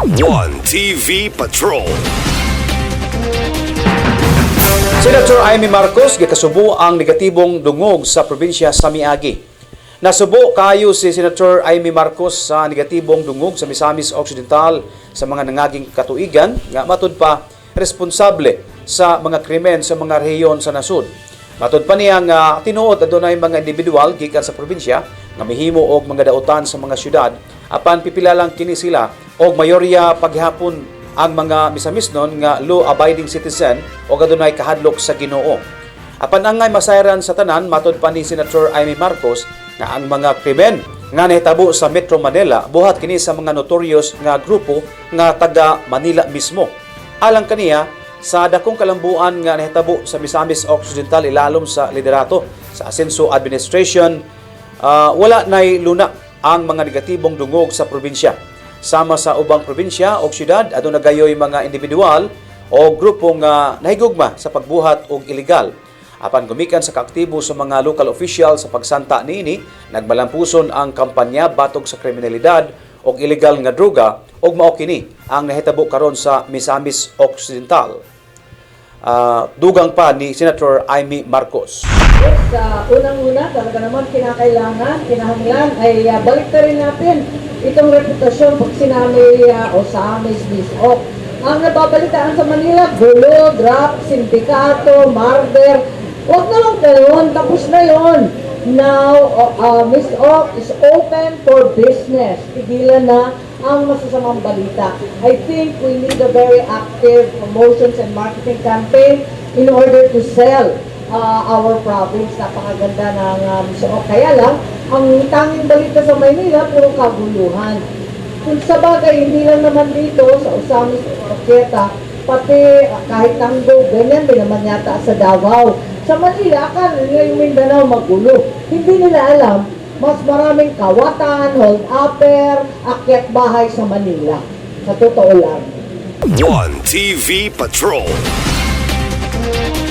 One TV Patrol. Senator Amy Marcos gikasubo ang negatibong dungog sa probinsya sa Miagi. Nasubo kayo si Senator Amy Marcos sa negatibong dungog sa Misamis Occidental sa mga nangaging katuigan nga matud pa responsable sa mga krimen sa mga rehiyon sa nasud. Matud pa niya nga tinuod adunay mga individual gikan sa probinsya nga mihimo og mga dautan sa mga syudad apan pipila lang kini sila og mayorya paghapon ang mga misamisnon nga law-abiding citizen o adunay kahadlok sa Ginoo. Apan angay masayran sa tanan matud pa ni Senator Amy Marcos nga ang mga krimen nga nahitabo sa Metro Manila buhat kini sa mga notorious nga grupo nga taga Manila mismo. Alang kaniya sa dakong kalambuan nga nahitabo sa Misamis Occidental ilalom sa liderato sa Asenso Administration, wala nay luna ang mga negatibong dungog sa probinsya. Sama sa ubang probinsya o syudad, aduna gayoy mga individual o grupo nga nahigugma sa pagbuhat og illegal. Apan gumikan sa kaaktibo sa mga local official sa pagsanta niini, nagmalampuson ang kampanya batog sa kriminalidad og illegal nga droga og mao kini ang nahitabo karon sa Misamis Occidental. Dugang pa ni Senator Amy Marcos. Yes, unang-una talaga naman kinahanglan ay balik na rin natin itong reputasyon pag sinami o sa amis misok. Ang nababalitaan sa Manila, gulo, drop, sindikato, murder. Huwag na lang gayon, tapos na yon. Now, Miss Oak is open for business. Tigilan na ang masasamang balita. I think we need a very active promotions and marketing campaign in order to sell our province. Napakaganda ng Miss Oak. Kaya lang, ang tanging balita sa Maynila, puro kaguluhan. Kung sa bagay, hindi lang naman dito sa Osamis Orqueta, pati kahit Tanggo, ganyan din naman yata sa Davao. Sa Manila, akala nila yung Mindanao magulo. Hindi nila alam, mas maraming kawatan, hold-upper, akyat bahay sa Manila. Sa totoo lang. One TV Patrol.